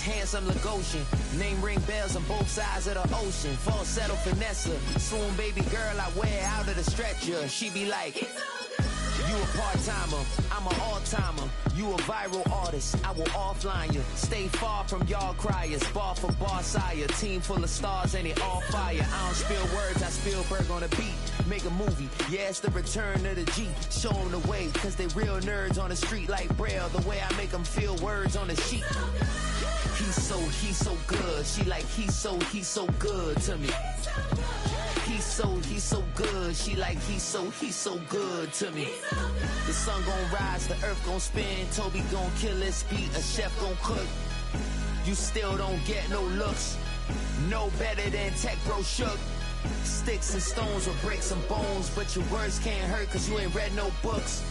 handsome Lagosian. Name ring bells on both sides of the ocean. Falsetto Vanessa, swoon baby girl I wear out of the stretcher. She be like, you a part-timer, I'm an all-timer. You a viral artist, I will offline you. Stay far from y'all criers, bar for bar sire. Team full of stars and it all fire. I don't spill words, I Spielberg on a beat. Make a movie, yeah, it's the return of the G. Show them the way, cause they real nerds on the street like Braille. The way I make them feel words on the sheet. He's so good. She like, he's so good to me. He's so good. She like, he's so good to me. The sun gon' rise, the earth gon' spin. Toby gon' kill this beat, a chef gon' cook. You still don't get no looks. No better than Tech Bro Shook. Sticks and stones will break some bones, but your words can't hurt cause you ain't read no books.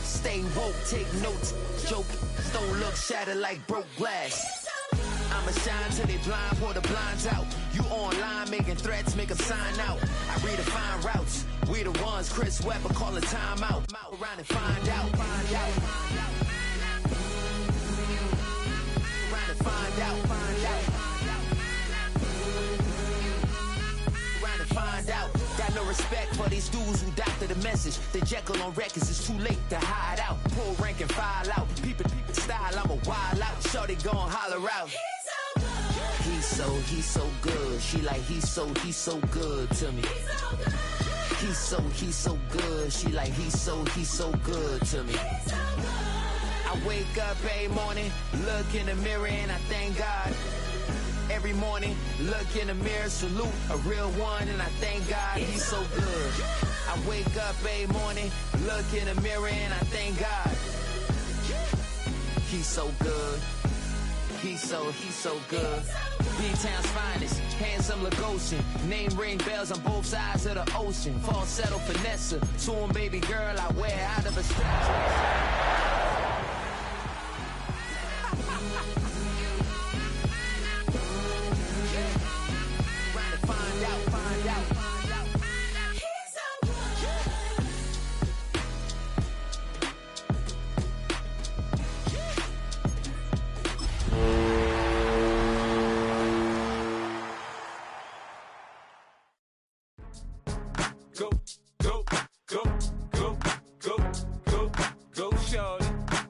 Stay woke, take notes, joke, don't look shattered like broke glass. I'ma shine till they blind, pour the blinds out. You online making threats, make them sign out. I redefine routes, we the ones Chris Webber call a timeout. Around and find out, find out. Around and find out, find out. Around and find out. Got no respect for these dudes who doctor the message. The Jekyll on records, it's too late to hide out. Pull rank and file out. People style, I'm a wild out. Shorty gon' holler out. He's so good. She like, he's so good to me. He's so good. She like, he's so good to me. I wake up every morning, look in the mirror and I thank God. Every morning, look in the mirror, salute a real one and I thank God he's so good. I wake up every morning, look in the mirror and I thank God. He's so good. He's so good. B-Town's finest, handsome Lagosian. Name ring bells on both sides of the ocean. Falsetto Vanessa, swoon baby girl I wear out of a stretcher.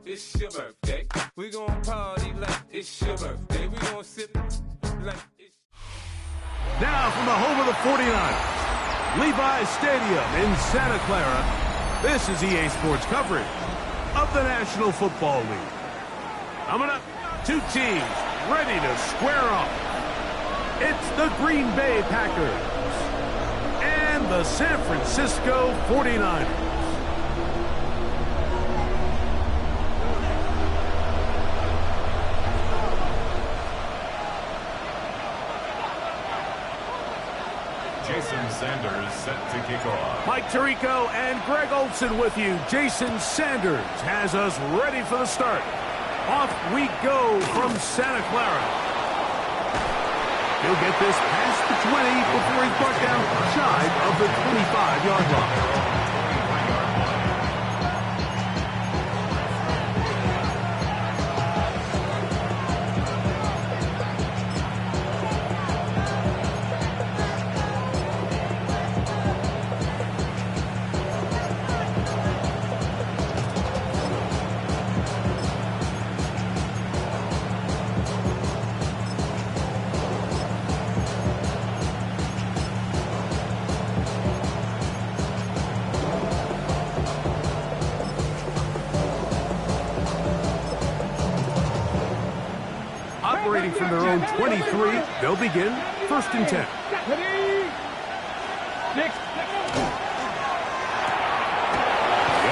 It's your birthday. We gon' party like it's your birthday. We gon' sip like it's... Now from the home of the 49ers, Levi's Stadium in Santa Clara, this is EA Sports coverage of the National Football League. Coming up, two teams ready to square off. It's the Green Bay Packers and the San Francisco 49ers. Jason Sanders set to kick off. Mike Tirico and Greg Olson with you. Jason Sanders has us ready for the start. Off we go from Santa Clara. He'll get this past the 20 before he's brought down shy of the 25-yard line. Operating from their own 23, they'll begin 1st and 10. The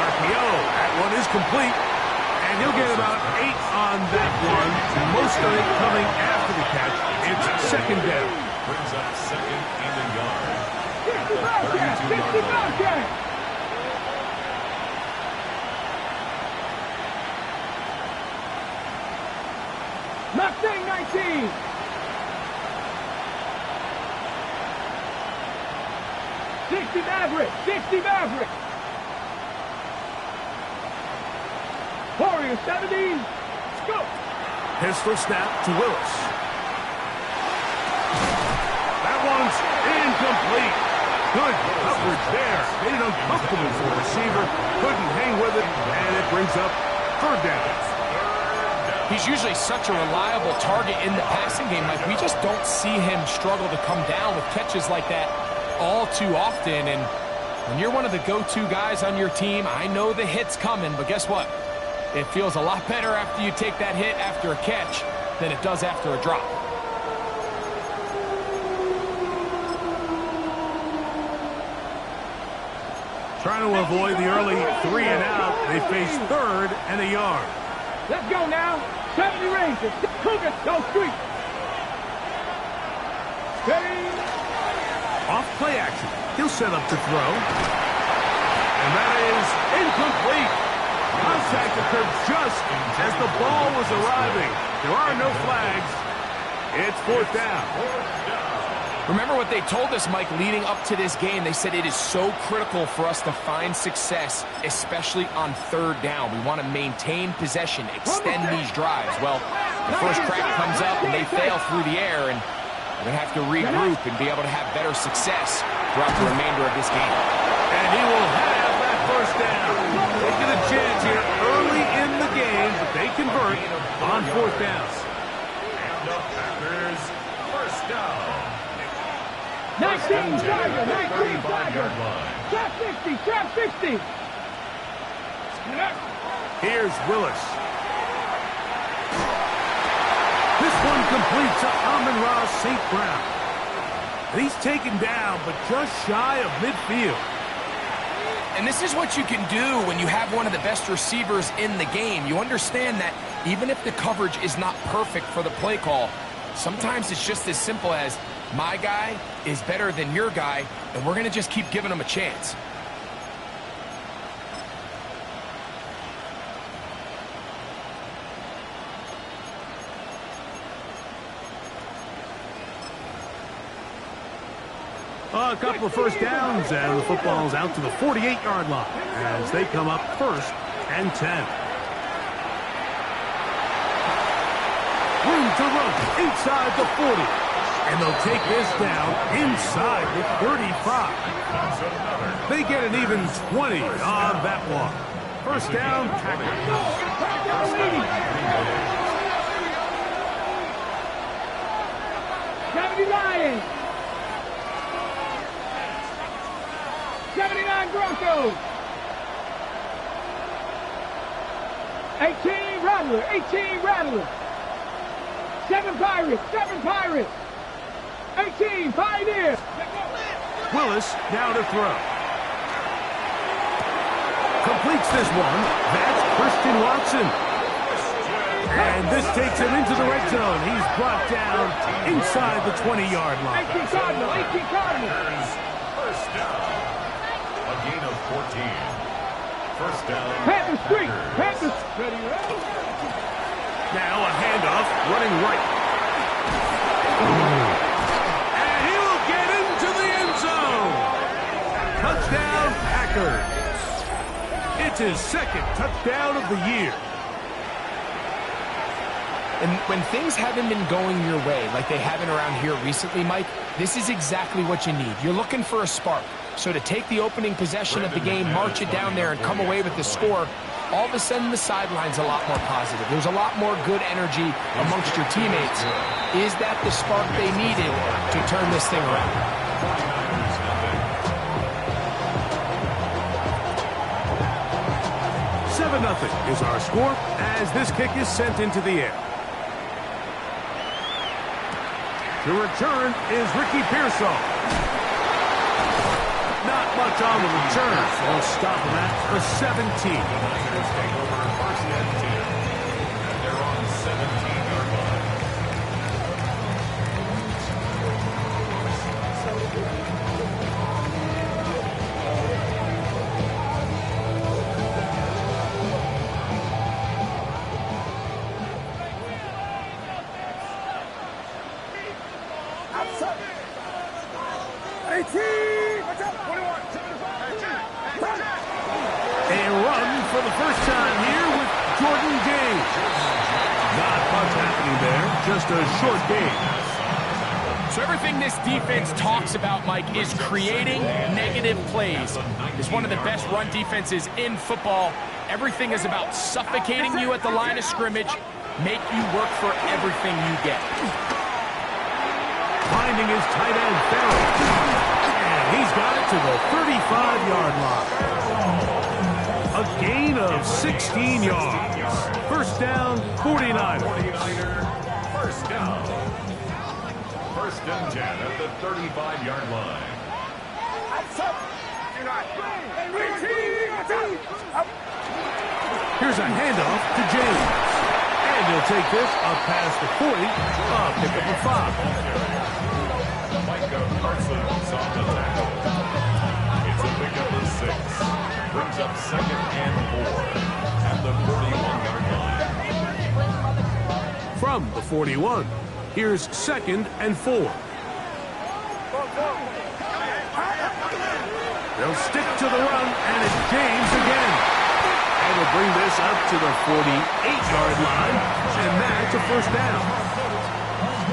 RPO, that one is complete, and he'll get about 8 on that one, most of it coming after the catch. It's 2nd down. Brings up 2nd and a yard. At the 32-yard line. Mustang 19. Sixty Maverick. Warrior 70. Scoop. Pistol snap to Willis. That one's incomplete. Good coverage there. Made it uncomfortable for the receiver. Couldn't hang with it, and it brings up third down. He's usually such a reliable target in the passing game. Like, we just don't see him struggle to come down with catches like that all too often. And when you're one of the go-to guys on your team, I know the hit's coming, but guess what? It feels a lot better after you take that hit after a catch than it does after a drop. Trying to avoid the early 3 and out. They face third and a yard. Let's go now. 70 Rangers. Cougars, go street. Steady. Off play action. He'll set up to throw. And that is incomplete. Contact occurred just as the ball was arriving. There are no flags. It's fourth down. Remember what they told us, Mike, leading up to this game. They said it is so critical for us to find success, especially on third down. We want to maintain possession, extend these drives. Well, the first crack comes up and they fail through the air, and we're going to have to regroup and be able to have better success throughout the remainder of this game. And he will have that first down. Taking a chance here early in the game, but they convert on fourth down. And the Packers first down. 19 Tiger, 19 Tiger. 35-yard line. Trap 60, trap 60. Here's Willis. This one complete to Amon-Ra St. Brown. And he's taken down, but just shy of midfield. And this is what you can do when you have one of the best receivers in the game. You understand that even if the coverage is not perfect for the play call, sometimes it's just as simple as my guy is better than your guy, and we're going to just keep giving him a chance. A couple of first downs, and the football's out to the 48-yard line as they come up first and 10. Room to run inside the 40. And they'll take this down inside the 35. They get an even 20 on that one. First down, Packers. 70 Lions. 79 Broncos. 18 Rattler, 18 Rattler. 7 Pirates, 7 Pirates. 18 Pioneers. Willis now to throw. Completes this one. That's Christian Watson. And this takes him into the red zone. He's brought down inside the 20-yard line. 18 Cardinal, 18 Cardinal. First down. A gain of 14. First down. Panther Street, Panthers. Now a handoff, running right. And he will get into the end zone. Touchdown, Packers. It's his second touchdown of the year. And when things haven't been going your way like they haven't around here recently, Mike, this is exactly what you need. You're looking for a spark. So to take the opening possession of the game, march it down there, and come away with the score, all of a sudden the sideline's a lot more positive. There's a lot more good energy amongst your teammates. Is that the spark they needed to turn this thing around? 7-0 is our score as this kick is sent into the air. The return is Ricky Pearsall. Not much on the return, so we'll stop him at the 17. First and 10. And they're on 17-yard line. A run for the first time here with Jordan James. Not much happening there. Just a short game. So everything this defense talks about, Mike, is creating negative plays. It's one of the best run defenses in football. Everything is about suffocating you at the line of scrimmage, make you work for everything you get. Finding his tight end, Farrell. And he's got it to the 35-yard line. A gain of 16 yards. First down, 49ers. First down. First and 10 at the 35-yard line. Here's a handoff to James. And he'll take this up past the 40. Pick up a 5. Micah Parsons on the tackle. It's a pickup of 6. Brings up second and 4 at the 41-yard line. From the 41, here's second and 4. They'll stick to the run, and it's James again. And they'll bring this up to the 48-yard line, and that's a first down.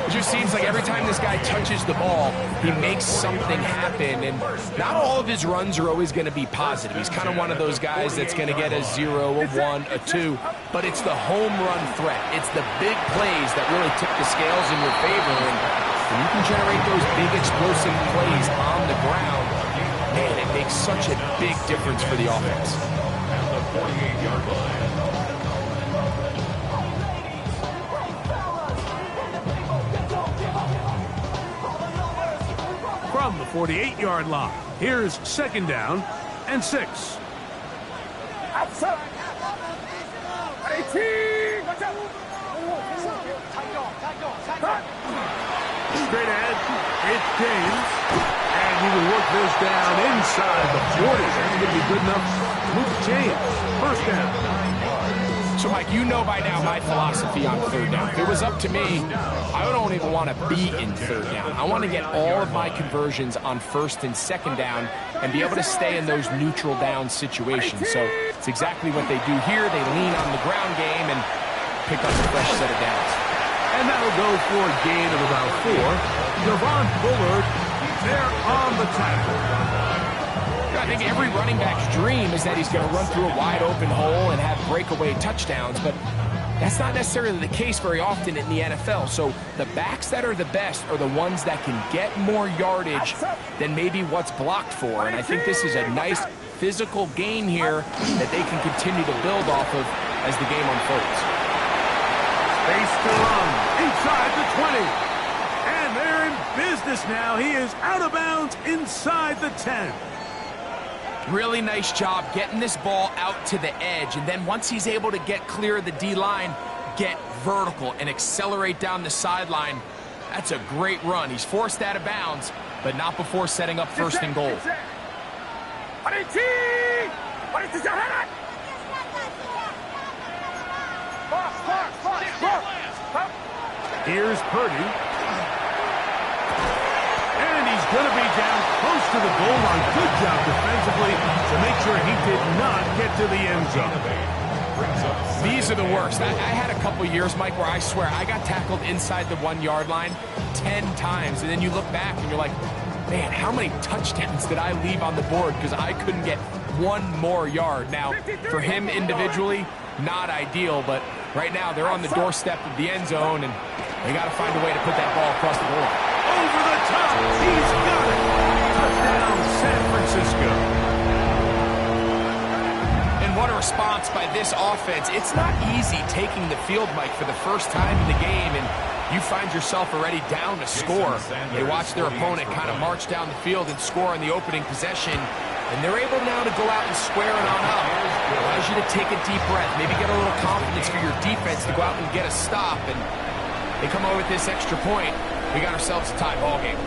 It just seems like every time this guy touches the ball, he makes something happen, and not all of his runs are always going to be positive. He's kind of one of those guys that's going to get a 0, a 1, a 2, but it's the home run threat. It's the big plays that really tip the scales in your favor, and when you can generate those big explosive plays on the ground, man, it makes such a big difference for the offense. At the 48-yard line. From the 48-yard line, here's second down and 6. Straight ahead, it's James. And he will work this down inside the 40. That's going to be good enough to move the chains. First down. So, Mike, you know by now my philosophy on third down. If it was up to me, I don't even want to be in third down. I want to get all of my conversions on first and second down and be able to stay in those neutral down situations. So it's exactly what they do here. They lean on the ground game and pick up a fresh set of downs. And that'll go for a gain of about 4. Javon Bullard, there on the tackle. I think every running back's dream is that he's going to run through a wide open hole and have breakaway touchdowns, but that's not necessarily the case very often in the NFL. So the backs that are the best are the ones that can get more yardage than maybe what's blocked for. And I think this is a nice physical game here that they can continue to build off of as the game unfolds. Space to run inside the 20. And they're in business now. He is out of bounds inside the 10. Really nice job getting this ball out to the edge, and then once he's able to get clear of the D-line, get vertical and accelerate down the sideline. That's a great run. He's forced out of bounds, but not before setting up first and goal. Here's Purdy. And he's going to be down close to the goal line. Good job defensively to make sure he did not get to the end zone. These are the worst. I had a couple years, Mike, where I swear I got tackled inside the 1-yard line 10 times. And then you look back and you're like, man, how many touchdowns did I leave on the board because I couldn't get one more yard? Now, for him individually, not ideal, but right now they're on the doorstep of the end zone, and they got to find a way to put that ball across the goal line. Over the top. He's got it. Touchdown, San Francisco. And what a response by this offense. It's not easy taking the field, Mike, for the first time in the game, and you find yourself already down to score. They watch their opponent kind of march down the field and score in the opening possession, and they're able now to go out and square it on up. It allows you to take a deep breath, maybe get a little confidence for your defense to go out and get a stop, and they come over with this extra point. We got ourselves a tie ball game.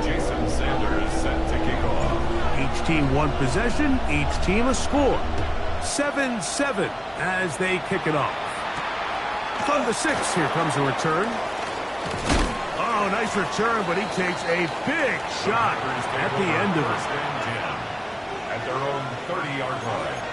Jason Sanders set to kick off. Each team one possession, each team a score. 7-7 as they kick it off. From the 6, here comes a return. Oh, nice return, but he takes a big shot at the end of it. At their own 30-yard line.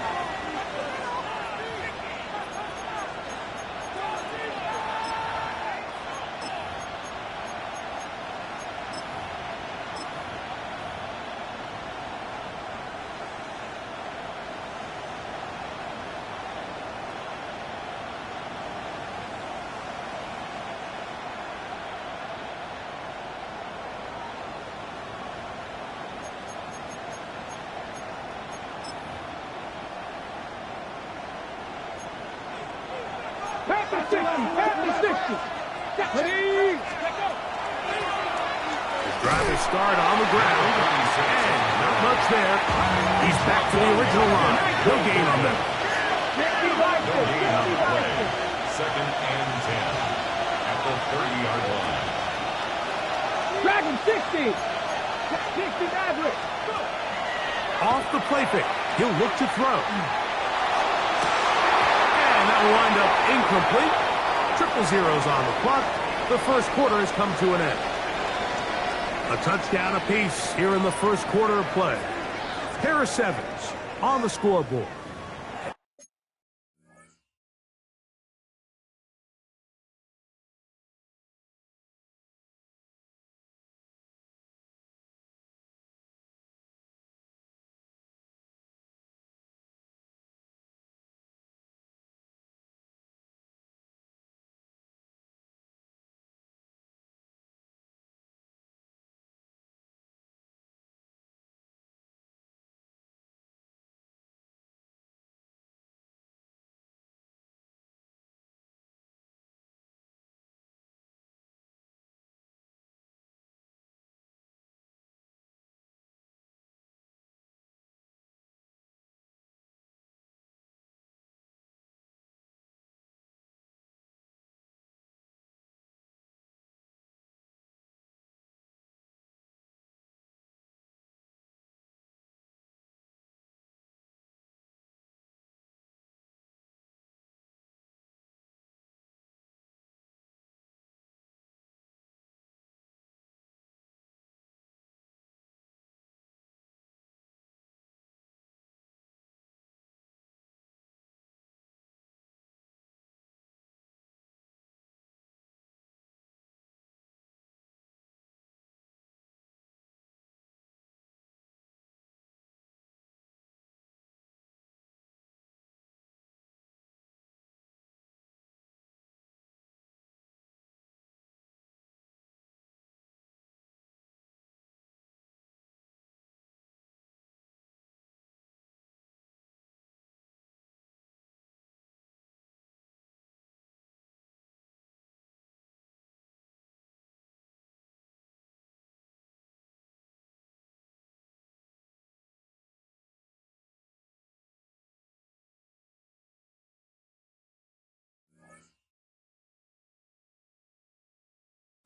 Ready? His drive is start on the ground. And not much there. He's back to the original line. No gain on that. Second and 10 at the 30-yard line. Dragon 60. 60 Maverick. Off the play fake. He'll look to throw. And that will wind up incomplete. Triple zeros on the clock. The first quarter has come to an end. A touchdown apiece here in the first quarter of play. Harris Evans on the scoreboard.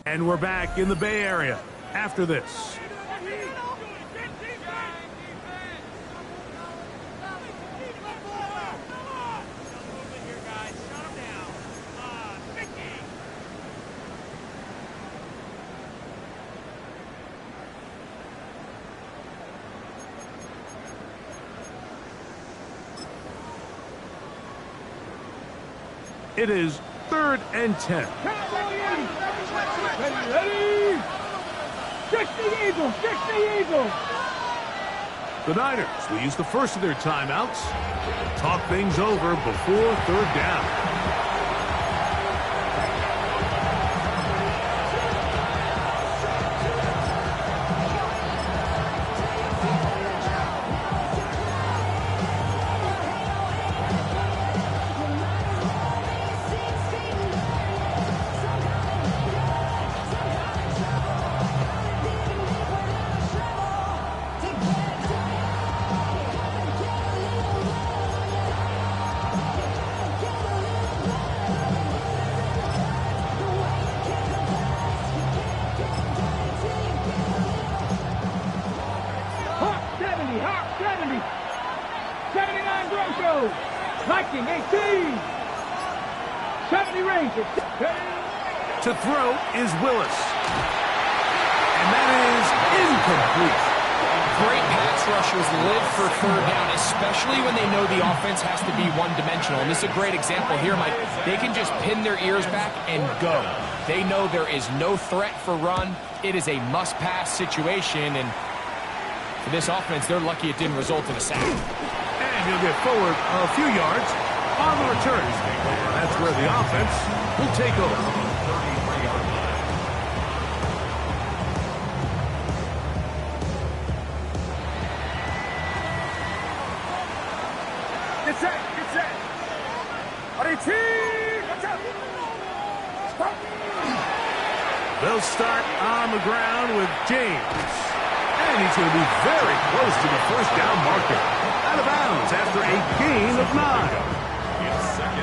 And we're back in the Bay Area after this. It is 3rd and 10. Ready? 60 Eagles, 60 Eagles. The Niners will use the first of their timeouts. Talk things over before 3rd down. Viking 18. 70 Rangers. To throw is Willis. And that is incomplete. Great pass rushers live for 3rd down, especially when they know the offense has to be one-dimensional. And this is a great example here, Mike. They can just pin their ears back and go. They know there is no threat for run. It is a must-pass situation, and for this offense, they're lucky it didn't result in a sack. And he'll get forward a few yards on the return. That's where the offense will take over. Get set, get set. Are they team? Watch out. They'll start on the ground with James. And he's going to be very close to the first down marker. Out of bounds after a gain of 9.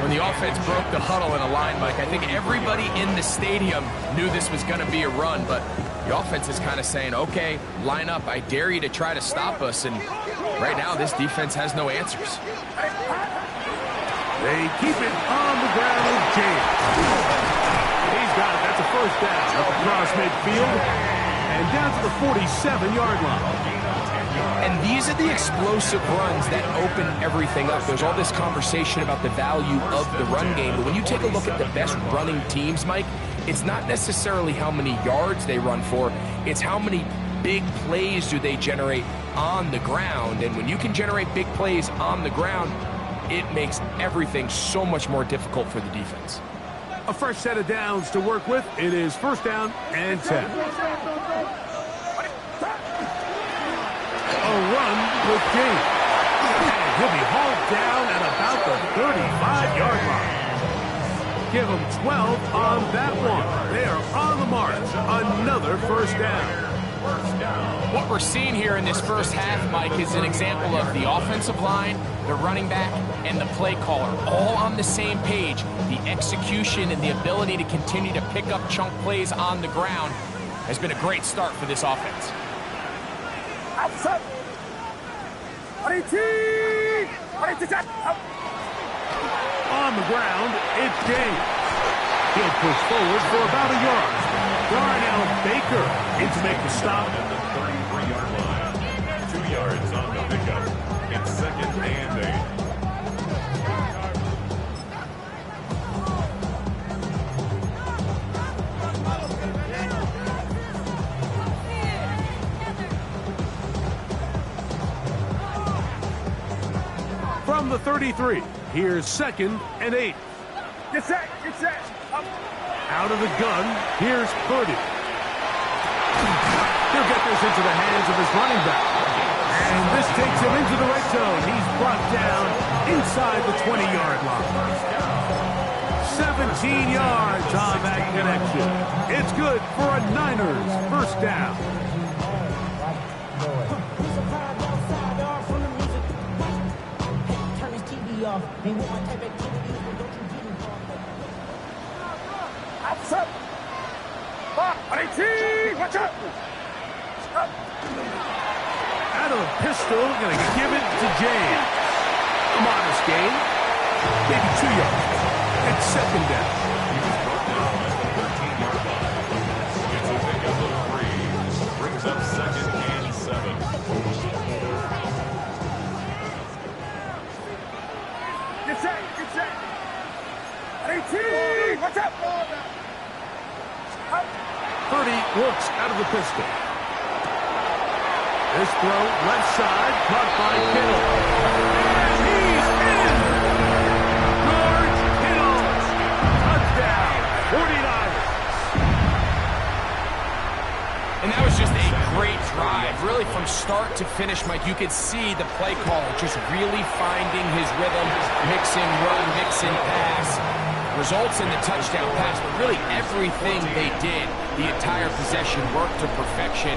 When the offense broke the huddle in a line, Mike, I think everybody in the stadium knew this was going to be a run, but the offense is kind of saying, okay, line up, I dare you to try to stop us, and right now this defense has no answers. They keep it on the ground with James. He's got it. That's a first down up across midfield and down to the 47-yard line. And these are the explosive runs that open everything up. There's all this conversation about the value of the run game, but when you take a look at the best running teams, Mike, it's not necessarily how many yards they run for, it's how many big plays do they generate on the ground. And when you can generate big plays on the ground, it makes everything so much more difficult for the defense. A fresh set of downs to work with. It is first down and 10. A run with James. And he'll be hauled down at about the 35-yard line. Give them 12 on that one. They are on the march. Another first down. What we're seeing here in this first half, Mike, is an example of the offensive line, the running back, and the play caller all on the same page. The execution and the ability to continue to pick up chunk plays on the ground has been a great start for this offense. Outside. On the ground, it's James. He'll push forward for about a yard. Darnell Baker in to make the stop. At the 33-yard line. 2 yards on the pickup. It's second and 8. From the 33, here's second and 8. Get set, get set. Up. Out of the gun, here's Purdy. He'll get this into the hands of his running back. And this takes him into the red zone. He's brought down inside the 20-yard line. 17 yards on that connection. It's good for a Niners first down. Outside. Watch out. Up. Out of the pistol, going to give it to James. A modest gain. Maybe 2 yards. It's second down. It's a pickup of 3. Brings up second and 7. Get set, get set. 18. Watch out. Up. Purdy works out of the pistol. This throw left side, caught by Kittle. And he's in! George Kittle! Touchdown, 49ers. And that was just a great drive. Really from start to finish, Mike, you could see the play caller just really finding his rhythm, mix and run, mix and pass. Results in the touchdown pass, but really everything they did, the entire possession worked to perfection.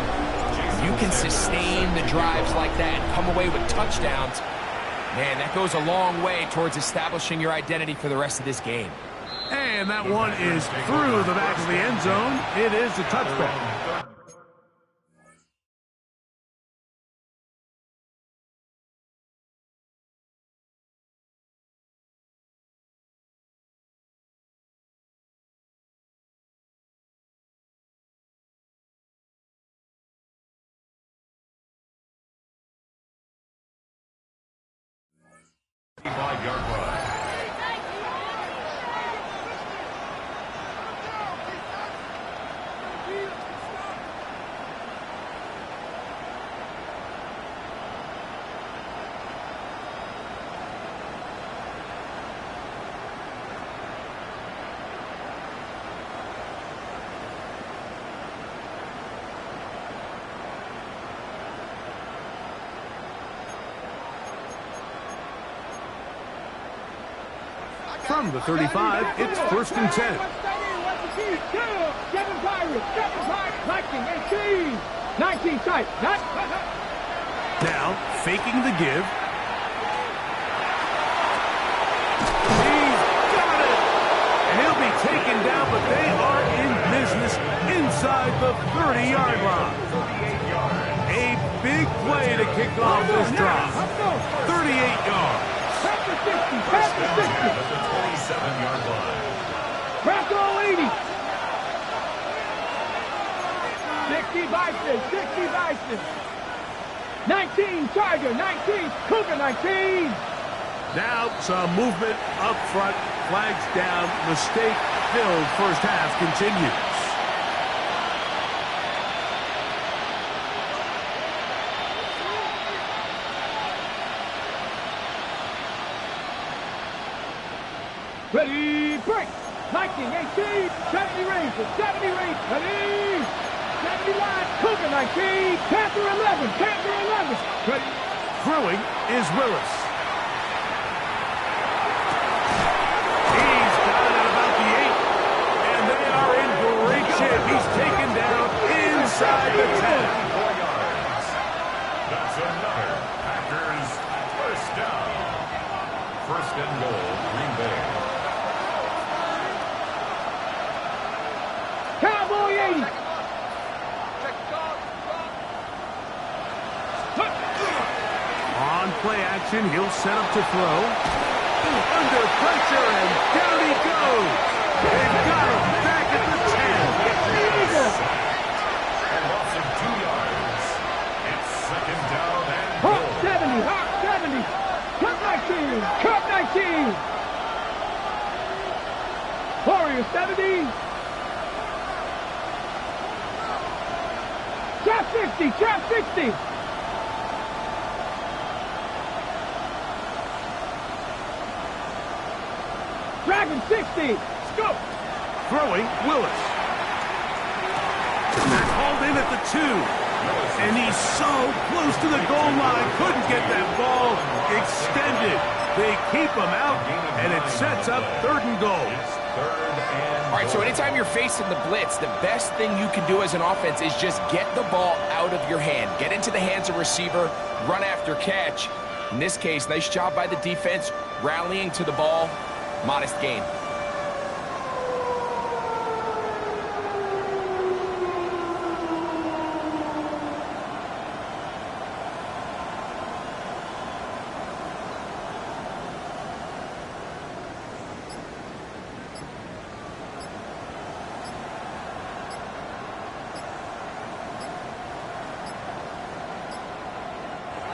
You can sustain the drives like that and come away with touchdowns. Man, that goes a long way towards establishing your identity for the rest of this game. And that one is through the back of the end zone. It is a touchback. From the 35, it's first and 10. 7 Pirates, 19, 18, 19 tight. Now, faking the give. He's got it! And he'll be taken down, but they are in business inside the 30-yard line. A big play to kick off this drive. 38 yards. Pass the 60, pass the 60. At the 27-yard line. Pass all 80. 60 Bison, 60 Bison. 19 Tiger, 19 Cougar, 19. Now some movement up front, flags down, mistake-filled first half continues. Ready, break. 19, 18, 70 Rangers, 70 Rangers. Ready, 70 line, Cougar, 19, Panther 11, Panther 11. Ready. Throwing is Willis. He's got it at about the 8, and they are in great shape. He's taken down inside the 10. 4 yards. That's another Packers first down. First and goal, Green Bay. Cowboy 80. On play action, he'll set up to throw. Under pressure, and down he goes. They've got him back at the 10. And loss of 2 yards. It's second down and Hawk goal. 70, Hawk 70. Cup 19, Cup 19. Warrior 70. Trap 60, trap 60. Dragon 60. Scoop. Throwing, Willis. Hauled in at the 2. And he's so close to the goal line. Couldn't get that ball extended. They keep him out, and it sets up 3rd and goal. All right, so anytime you're facing the blitz, the best thing you can do as an offense is just get the ball out of your hand. Get into the hands of receiver, run after catch. In this case, nice job by the defense, rallying to the ball. Modest gain.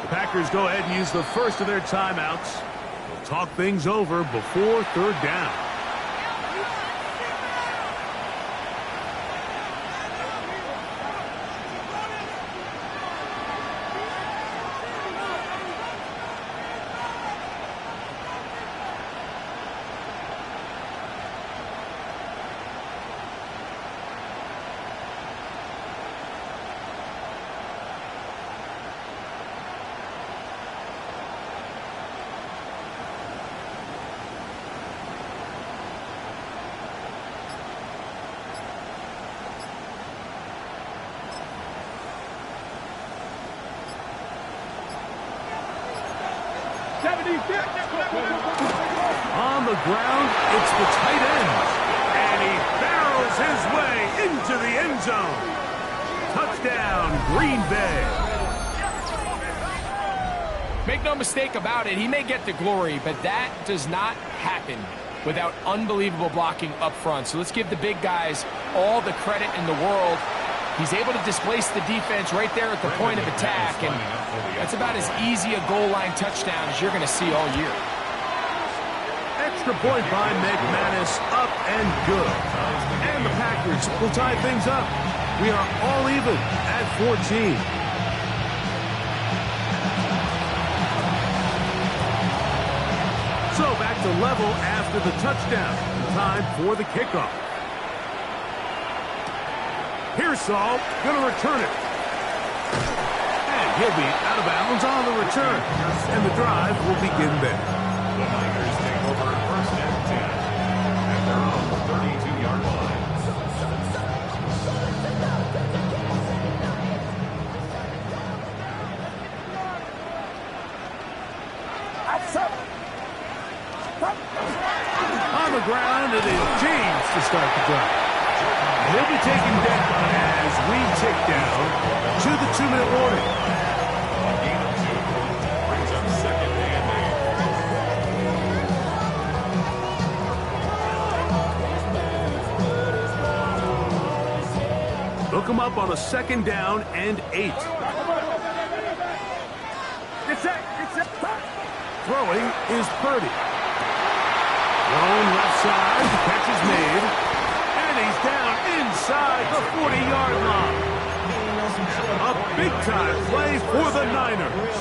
The Packers go ahead and use the first of their timeouts. They'll talk things over before 3rd down. On the ground, it's the tight end. And he barrels his way into the end zone. Touchdown, Green Bay. Make no mistake about it, he may get the glory, but that does not happen without unbelievable blocking up front. So let's give the big guys all the credit in the world. He's able to displace the defense right there at the point of attack, and that's about as easy a goal line touchdown as you're going to see all year. Extra point by McManus, up and good. And the Packers will tie things up. We are all even at 14. So back to level after the touchdown. Time for the kickoff. Pearsall going to return it. And he'll be out of bounds on the return. And the drive will begin there. The Niners take over first and 10. And they're on the 32-yard line. the ground. It is James to start the drive. He'll be taken down as we tick down to the 2-minute warning. Gain of 2 brings up second and 8. Look him up on a 2nd down and 8. Throwing is Purdy. Thrown left side, the catch is made, and he's down inside the 40-yard line. A big-time play for the Niners.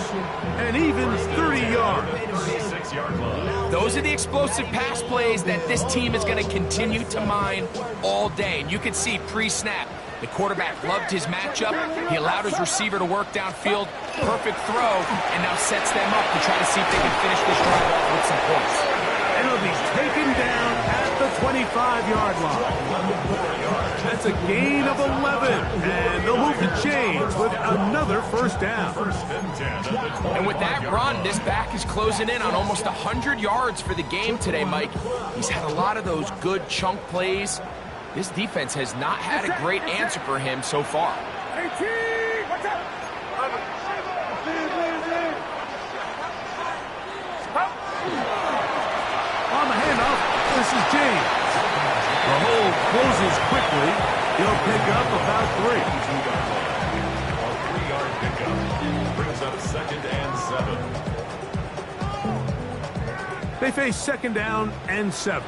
And even 30 yards. 6-yard line. Those are the explosive pass plays that this team is going to continue to mine all day. And you can see pre-snap, the quarterback loved his matchup. He allowed his receiver to work downfield. Perfect throw, and now sets them up to try to see if they can finish this drive off with some points. And he'll be taken down at the 25-yard line. That's a gain of 11, and they'll move the chains with another 1st down. And with that run, this back is closing in on almost 100 yards for the game today, Mike. He's had a lot of those good chunk plays. This defense has not had a great answer for him so far. On the handoff, this is James. The hole closes quickly. He'll pick up about 3. A 3-yard pickup brings up 2nd and 7. They face 2nd down and 7.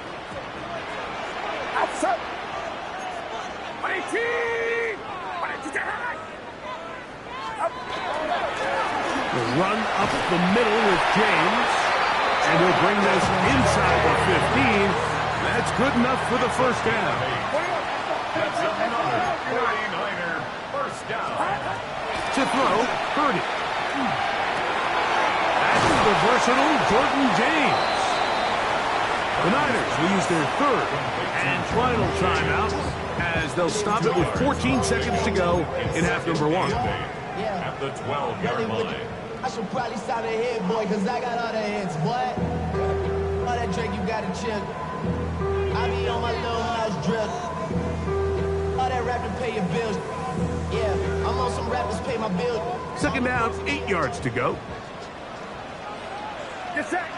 The run up the middle with James. And he'll bring this inside the 15. That's good enough for the 1st down. That's another 49er 1st down. To throw, Purdy. That's the versatile Jordan James. The Niners will use their 3rd and final timeout as they'll stop it with 14 seconds to go in half number 1. At the 12-yard line. I should probably stop the head, boy, because I got all the heads, boy. All that drink you got to chill. I be on my little house drip. All that rap to pay your bills. Yeah, I'm on some rappers pay my bills. 2nd down, 8 yards to go. Get set.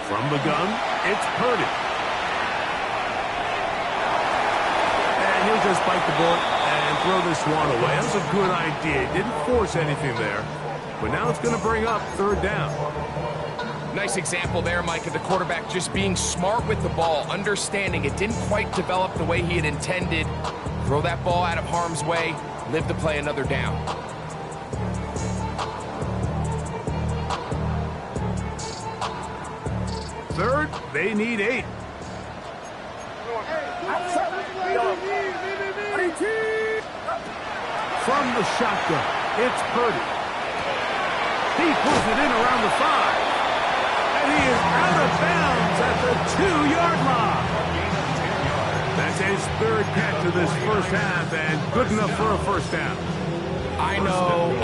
From the gun, it's Purdy. And he'll just bite the bullet and throw this one away. That's a good idea. Didn't force anything there. But now it's going to bring up 3rd down. Nice example there, Mike, of the quarterback just being smart with the ball, understanding it didn't quite develop the way he had intended. Throw that ball out of harm's way, live to play another down. Third, they need 8. From the shotgun, it's Purdy. He pulls it in around the 5. And he is out of bounds at the 2-yard line. That's his 3rd catch of this 1st half and good enough for a 1st down. I know,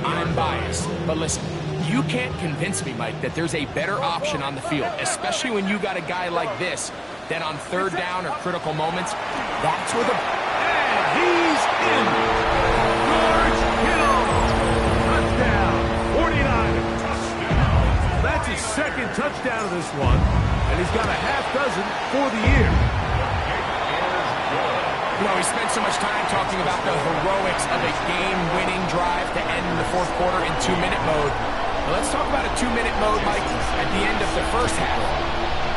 I'm biased. But listen, you can't convince me, Mike, that there's a better option on the field, especially when you got a guy like this, that on 3rd down or critical moments, that's where the... And he's in. George Kittle. Touchdown. 49ers. That's his 2nd touchdown of this one, and he's got a half dozen for the year. You know, we spent so much time talking about the heroics of a game-winning drive to end the 4th quarter in 2-minute mode. Well, let's talk about a 2-minute mode, Mike, at the end of the 1st half.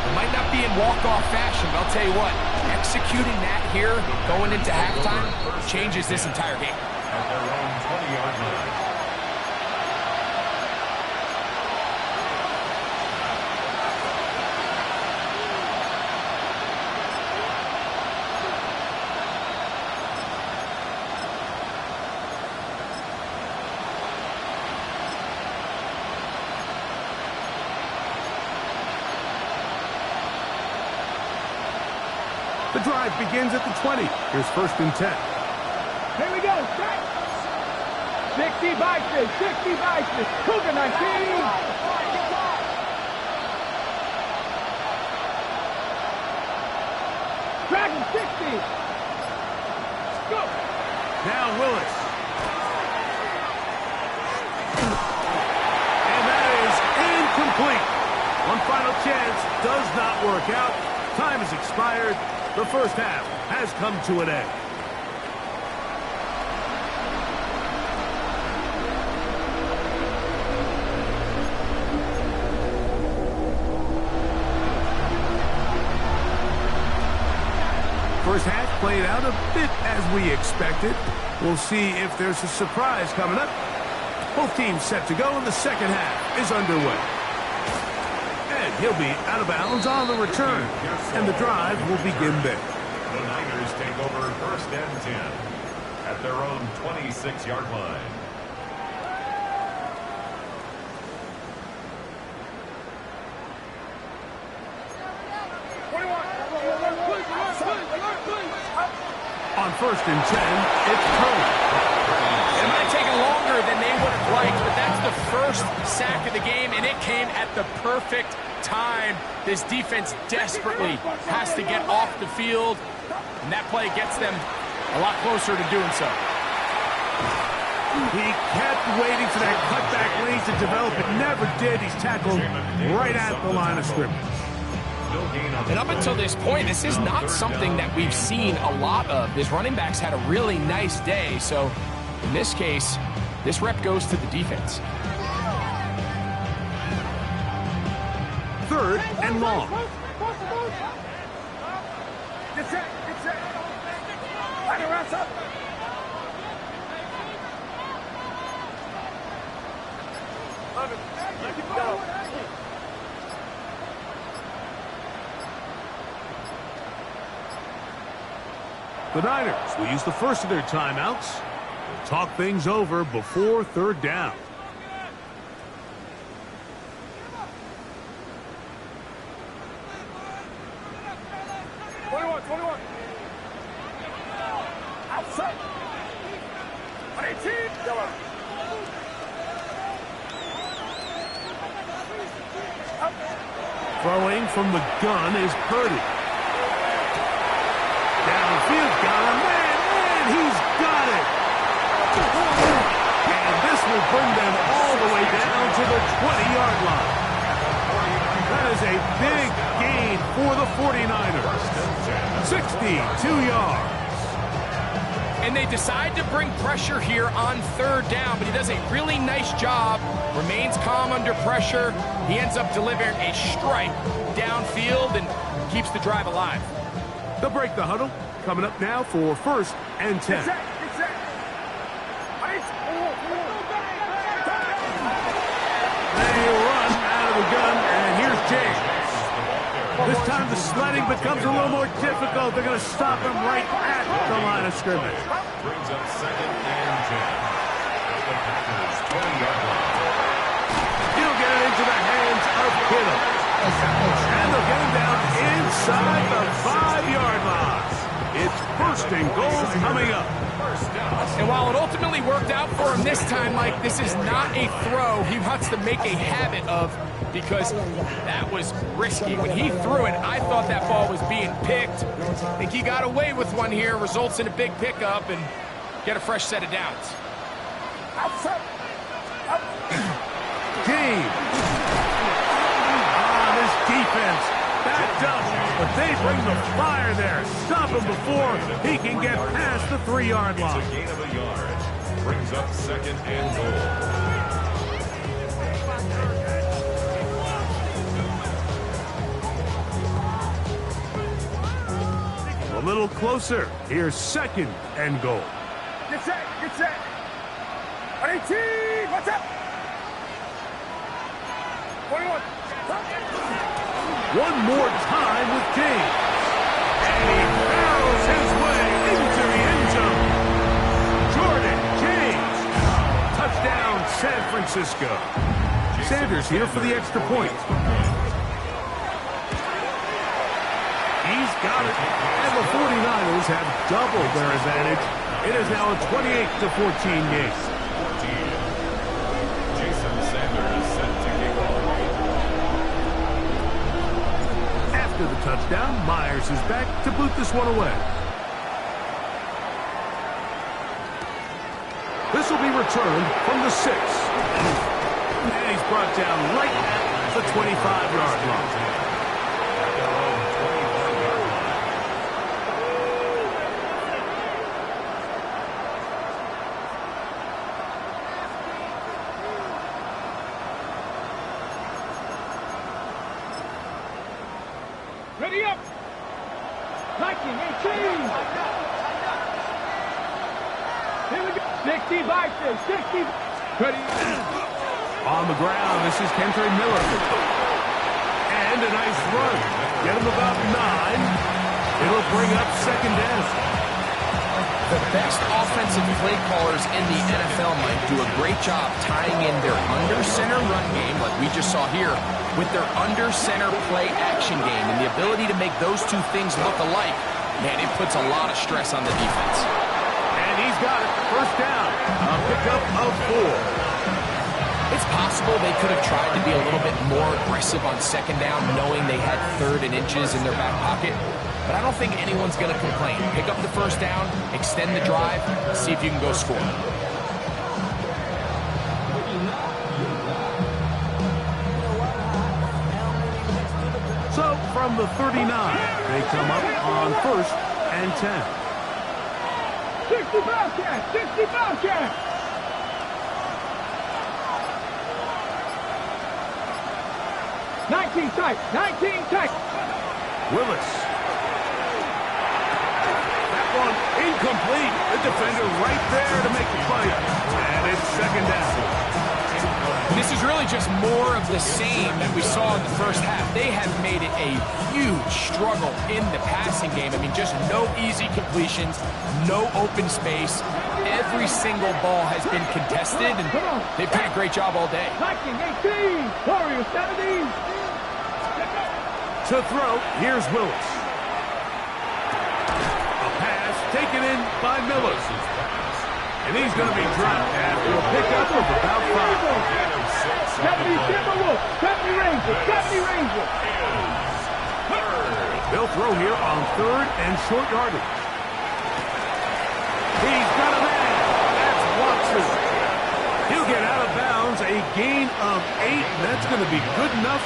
It might not be in walk-off fashion, but I'll tell you what, executing that here, going into halftime, changes this entire game. At their own 20-yard line. The drive begins at the 20. Here's 1st and 10. Here we go. Strike. 60 Vices, 60 Vices. Cougar 19. Dragon 60. Go. Now Willis. And that is incomplete. One final chance does not work out. Time has expired. The first half has come to an end. First half played out a bit as we expected. We'll see if there's a surprise coming up. Both teams set to go, and the second half is underway. And he'll be out of bounds on the return, and the drive will begin there. The Niners take over first and 10 at their own 26-yard line. On first and 10, it's Curry. It might take longer than they would have liked, but that's the first sack of the game, and it came at the perfect time. This defense desperately has to get off the field, and that play gets them a lot closer to doing so. He kept waiting for that cutback lane to develop. It never did. He's tackled right at the line of scrimmage. And up until this point, this is not something that we've seen a lot of. This running back's had a really nice day, so in this case, this rep goes to the defense. Third and long. Get set, get set. Line the rest up. Let him go. The Niners will use the first of their timeouts. They'll talk things over before third down. Outside. 18. Yellow. Throwing from the gun is Purdy. Downfield, got him, and he's got it. And this will bring them all the way down to the 20-yard line. That is a big gain for the 49ers. 62 yards. And they decide to bring pressure here on third down, but he does a really nice job, remains calm under pressure. He ends up delivering a strike downfield and keeps the drive alive. They'll break the huddle. Coming up now for first and 10. Get set, get set. They run out of the gun, and here's James. This time the sledding becomes a little more difficult. They're going to stop him right at the line of scrimmage. Brings up second and 10 at the Packers' 20-yard line. He'll get it into the hands of Kittle. And they'll get him down inside the 5-yard line. It's first and goal coming up. And while it ultimately worked out for him this time, Mike, this is not a throw he wants to make a habit of, because that was risky. When he threw it, I thought that ball was being picked. I think he got away with one here, results in a big pickup, and get a fresh set of downs. James. This defense backed up, but they bring the fire there. Stop him before he can get past the 3-yard line. It's a gain of a yard. Brings up second and goal. A little closer. Here's second and goal. Get set, get set. 18, what's up? 21. One more time with James. And he barrels his way into the end zone. Jordan James. Touchdown, San Francisco. Sanders here for the extra point. He's got it. And the 49ers have doubled their advantage. It is now a 28-14 game. After the touchdown, Myers is back to boot this one away. This will be returned from the 6. And he's brought down right at the 25-yard line. Ready up. 19, 18. Here we go. 60 by 60. Ready. On the ground, this is Kendre Miller. And a nice run. Get him about 9. It'll bring up second down. The best offensive play callers in the NFL might do a great job tying in their under-center run game, like we just saw here, with their under-center play action game. And the ability to make those two things look alike, man, it puts a lot of stress on the defense. And he's got it. First down. A pickup of 4. It's possible they could have tried to be a little bit more aggressive on second down, knowing they had 3rd and inches in their back pocket. But I don't think anyone's going to complain. Pick up the first down, extend the drive, see if you can go score. So from the 39, they come up on 1st and 10. 60 Bobcats, 60 Bobcats. Nineteen tight. Willis. That one incomplete. The defender right there to make the play. And it's second down. This is really just more of the same that we saw in the first half. They have made it a huge struggle in the passing game. I mean, just no easy completions, no open space. Every single ball has been contested, and they've done a great job all day. 19, 18. Warriors 70. To throw, here's Willis. A pass taken in by Miller. And he's going to be dropped after a pickup of about 5. 70 Timberwolves, 70 Rangers, 70 Rangers. They'll throw here on 3rd and short yardage. He's got a man. That's Watson. He'll get out of bounds, a gain of 8, and that's going to be good enough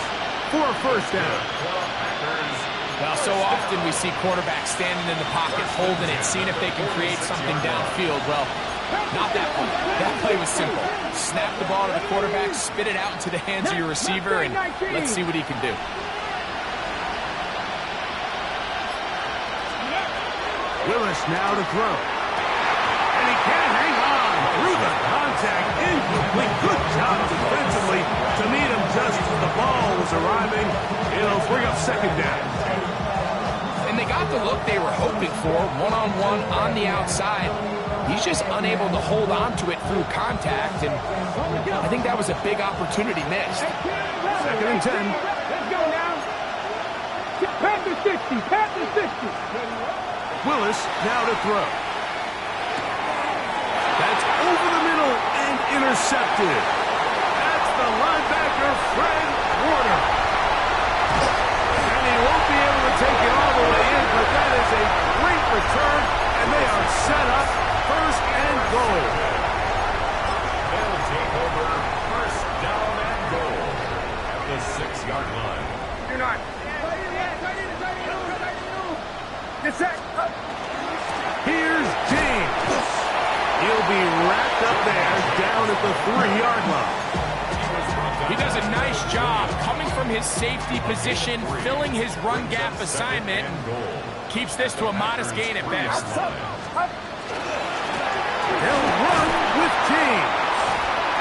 for a first down. Well, so often we see quarterbacks standing in the pocket, holding it, seeing if they can create something downfield. Well, not that play. That play was simple. Snap the ball to the quarterback, spit it out into the hands of your receiver, and let's see what he can do. Willis now to throw. And he can hang on through the contact. Incomplete. Good job defensively to meet him just as the ball was arriving. It'll bring up second down. And they got the look they were hoping for, one-on-one on the outside. He's just unable to hold on to it through contact, and I think that was a big opportunity missed. Second and 10. Let's go now. Panthers 60, Panthers 60. Willis now to throw. That's over the middle and intercepted. That's the linebacker, Fred Warner. And he won't be able to take it all the way in, but that is a great return, and they are set up first and goal. They'll take over first down and goal at the 6-yard line. You're not. Get set. Here's James. He'll be wrapped up there down at the 3-yard line. He does a nice job coming from his safety position, filling his run gap assignment, and keeps this to a modest gain at best. They'll run with James.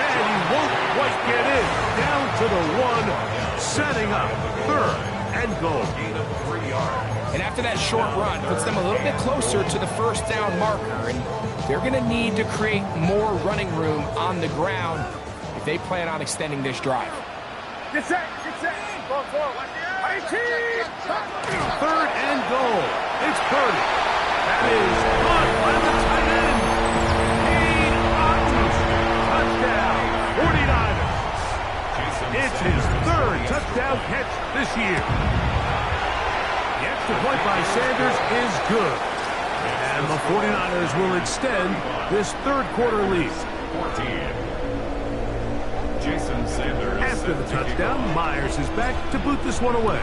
And he won't quite get in. Down to the 1, setting up 3rd and goal. Gain of 3 yards. And after that short run, puts them a little bit closer to the first down marker. And they're going to need to create more running room on the ground if they plan on extending this drive. Get set. Get set. Go forward. 3rd and goal. It's Purdy. That is caught by the tight end. Cade Otton. Touchdown. 49ers. It's his 3rd touchdown catch this year. Extra point by Sanders is good. And the 49ers will extend this third quarter lead. 14. Jason Sanders. After the touchdown, Myers is back to boot this one away.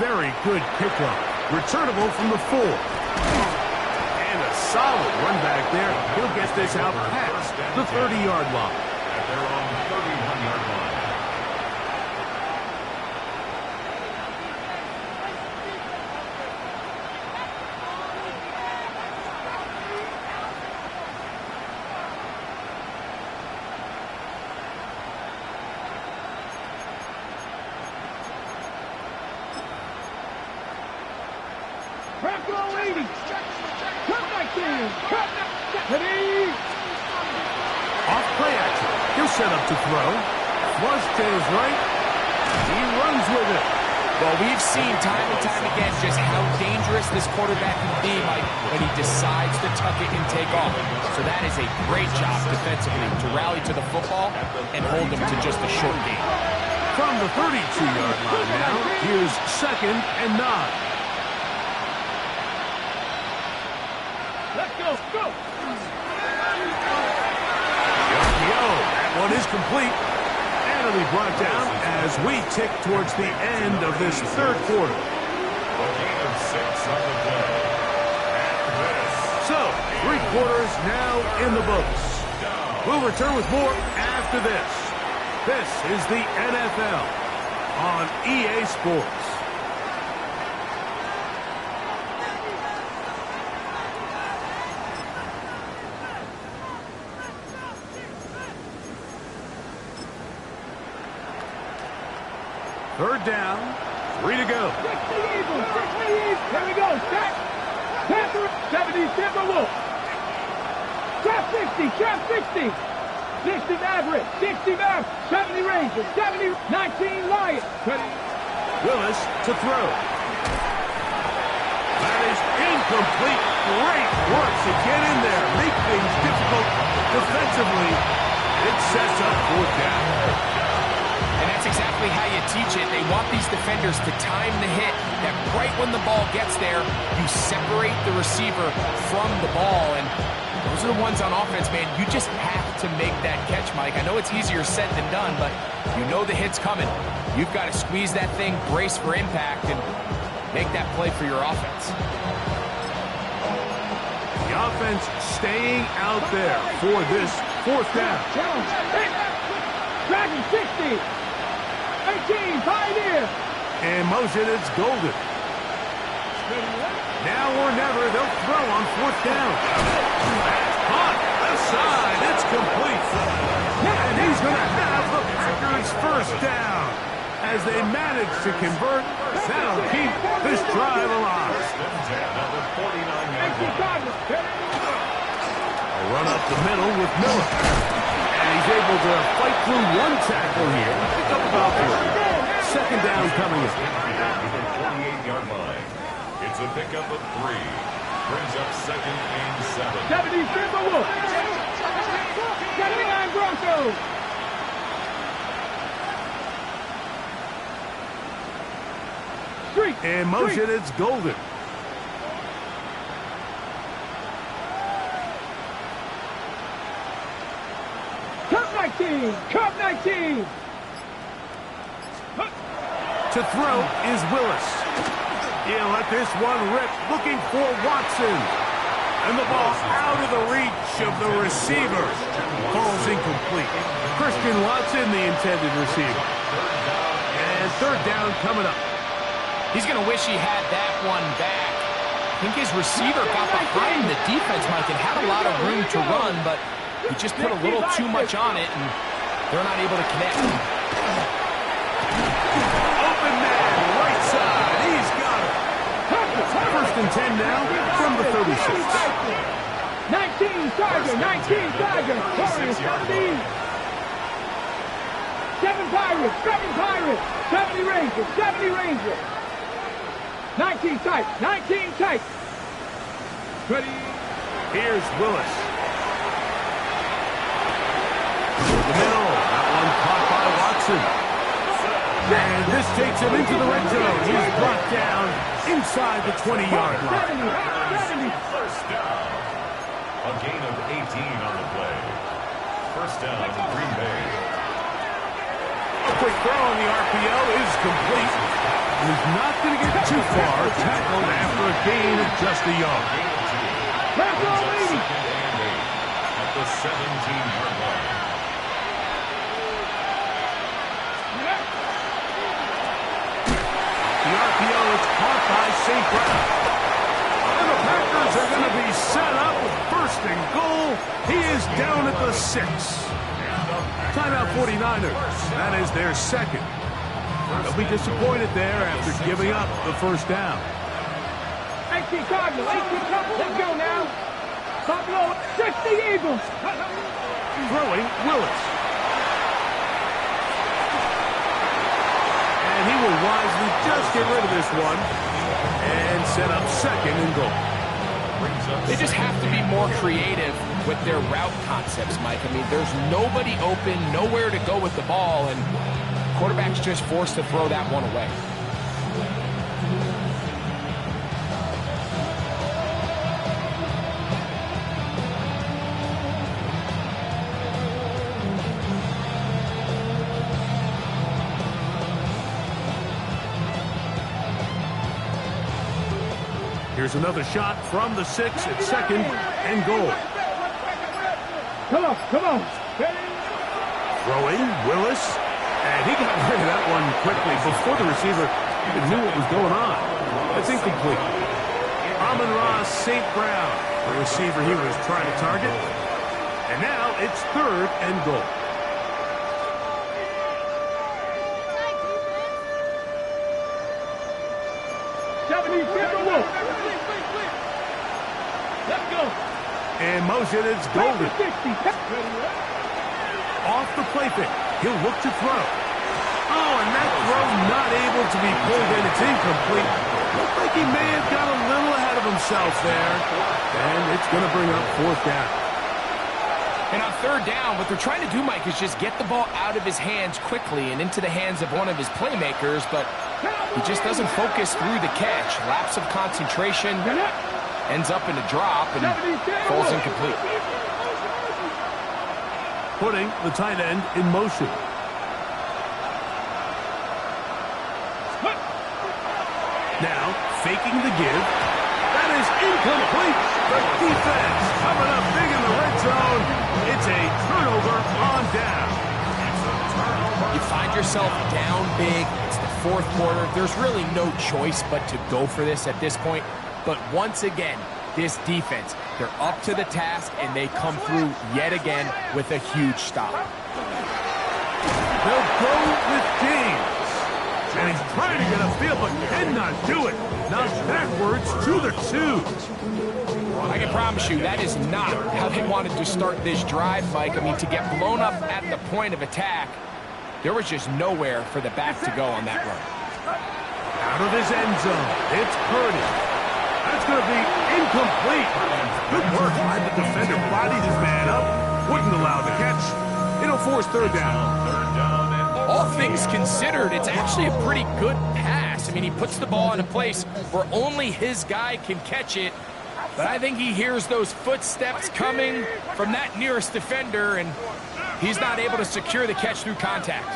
Very good kickoff. Returnable from the 4. And a solid run back there. He'll get this out past the 30-yard line. And they're on the 31-yard line. Off play action. He'll set up to throw. Flush to his right. He runs with it. Well, we've seen time and time again just how dangerous this quarterback can be, Mike, when he decides to tuck it and take off. So that is a great job defensively to rally to the football and hold him to just a short game. From the 32-yard line now, here's 2nd and 9. Let's go, go! Yo, that one is complete. And it'll be brought down as we tick towards the end of this third quarter. A gain of 6 on the play. And this. So, 3 quarters now in the books. We'll return with more after this. This is the NFL on EA Sports. Third down, 3 to go. Here we go. Set. Panther, 70 Timberwolf. Trap 60, trap 60. 60 Maverick, 60 Maverick, 70 Rangers, 70, 19 Lions. Willis to throw. That is incomplete. Great work to get in there. Make things difficult defensively. It sets up 4th down. And that's exactly how you teach it. They want these defenders to time the hit, that right when the ball gets there, you separate the receiver from the ball. And those are the ones on offense, man. You just have to make that catch, Mike. I know it's easier said than done, but you know the hit's coming. You've got to squeeze that thing, brace for impact, and make that play for your offense. The offense staying out there for this 4th down. Dragon 60. 18, Pioneer. And motion, it's Golden. Now or never, they'll throw on 4th down. That's caught. Left side, it's complete. And he's going to have the Packers' 1st down. As they manage to convert, that'll keep this drive alive. A run up the middle with Miller. And he's able to fight through one tackle here. Pick up about 3. 2nd down coming in. To the 48-yard line. It's a pickup of 3. Brings up 2nd and 7. 70 Timberwolf. 79 Broncos. In motion, it's Golden. Cup 19. Cup 19. To throw is Willis. He'll let this one rip, looking for Watson. And the ball out of the reach of the receiver. Falls incomplete. Christian Watson, the intended receiver. And 3rd down coming up. He's going to wish he had that one back. I think his receiver got behind the defense, Mike, and had a lot of room to run, but he just put a little too much on it, and they're not able to connect. Open man, right side. He's got it. 1st and 10 now from the 36. 19 Tiger, 19 Tiger. Warriors 70. 7 Pirates, 7 Pirates. 70 Rangers, 70 Rangers. 19 tight, 19 tight. Ready? Here's Willis. The middle. That one caught by Watson. And this takes him into the red zone. He's brought down inside the 20-yard line. First down. A gain of 18 on the play. First down, Green Bay. A quick throw on the RPO is complete. He's not going to get too far. Tackled after a gain of just a yard. At the 17-yard line. The RPO is caught by St. Brown. And the Packers are going to be set up with first and goal. He is down at the 6. Timeout 49ers. That is their second. They'll be disappointed there after giving up the first down. 18 Cardinals, 18 Cardinals. Let's go now. Buffalo, 60 Eagles. Throwing Willis. And he will wisely just get rid of this one and set up second and goal. They just have to be more creative with their route concepts, Mike. I mean, there's nobody open, nowhere to go with the ball, and quarterback's just forced to throw that one away. Here's another shot from the 6 at second and goal. Come on, come on. Throwing Willis. And he got rid of that one quickly before the receiver even knew what was going on. That's incomplete. Amon-Ra St. Brown, the receiver he was trying to target. And now it's third and goal. Let's go. In motion, it's Golden. Off the play fake. He'll look to throw. Oh, and that throw not able to be pulled in. It's incomplete. Looked like he may have got a little ahead of himself there. And it's going to bring up fourth down. And on third down, what they're trying to do, Mike, is just get the ball out of his hands quickly and into the hands of one of his playmakers, but he just doesn't focus through the catch. Lapse of concentration, ends up in a drop, and falls incomplete. Putting the tight end in motion. Now, faking the give. That is incomplete. The defense coming up big in the red zone. It's a turnover on down. You find yourself down big. It's the fourth quarter. There's really no choice but to go for this at this point. But once again, this defense, they're up to the task, and they come through yet again with a huge stop. They'll go with James. And he's trying to get a field, but cannot do it. Now backwards to the 2. I can promise you that is not how they wanted to start this drive, Mike. I mean, to get blown up at the point of attack, there was just nowhere for the back to go on that run. Out of his end zone, it's Purdy. That's going to be incomplete. Good work by the defender. Bodied his man up. Wouldn't allow the catch. It'll force third down. All things considered, it's actually a pretty good pass. I mean, he puts the ball in a place where only his guy can catch it. But I think he hears those footsteps coming from that nearest defender, and he's not able to secure the catch through contact.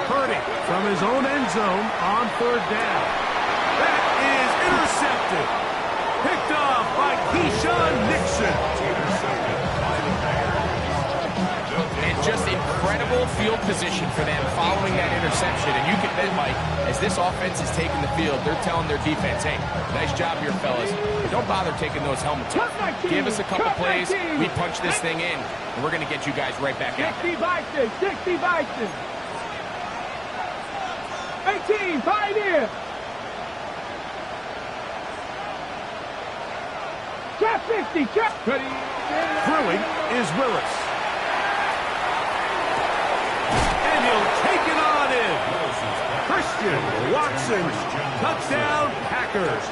Purdy from his own end zone on third down. That is intercepted. Picked off by Keyshawn Nixon. And just incredible field position for them following that interception. And you can bet, Mike, as this offense is taking the field, they're telling their defense, hey, nice job here, fellas. Don't bother taking those helmets off. Give us a couple plays, we punch this thing in, and we're going to get you guys right back out. 60 Bison, 60 Bison. 18, Pioneer. Trap 50, trap. Throwing is Willis. And he'll take it on in. Christian Watson. Touchdown, Packers.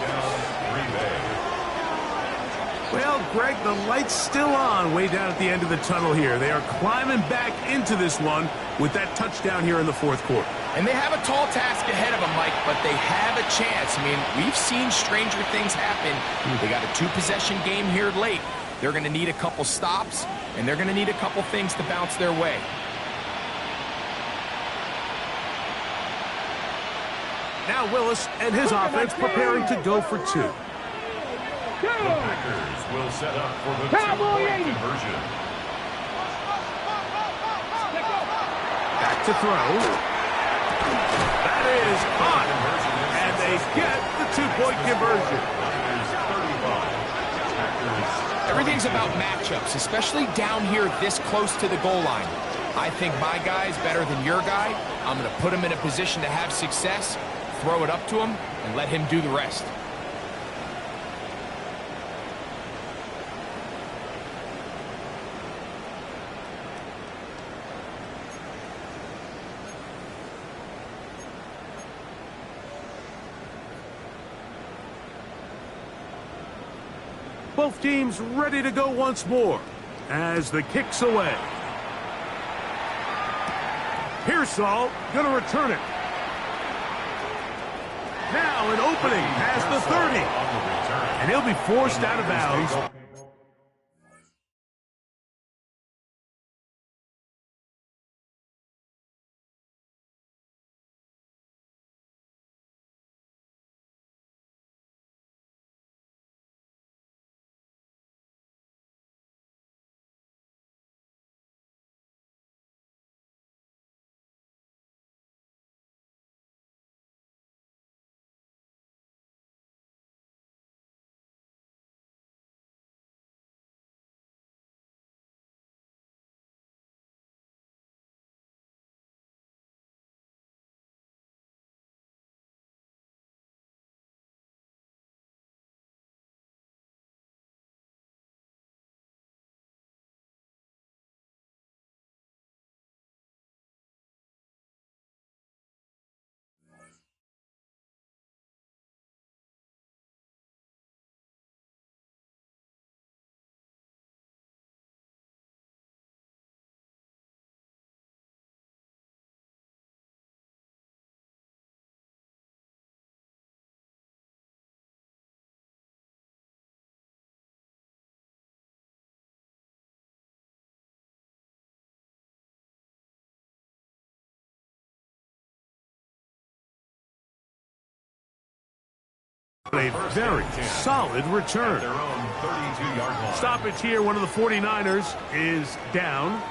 Well, Greg, the light's still on way down at the end of the tunnel here. They are climbing back into this one with that touchdown here in the fourth quarter. And they have a tall task ahead of them, Mike, but they have a chance. I mean, we've seen stranger things happen. They got a two-possession game here late. They're going to need a couple stops, and they're going to need a couple things to bounce their way. Now Willis and his offense preparing to go for two. The Packers will set up for the two-point conversion. Back to throw. That is on. And they get the two-point conversion. Everything's about matchups, especially down here this close to the goal line. I think my guy's better than your guy. I'm going to put him in a position to have success, throw it up to him, and let him do the rest. Both teams ready to go once more as the kick's away. Pearsall going to return it. Now an opening past the 30. And he'll be forced out of bounds. A very solid return. Stoppage here. One of the 49ers is down.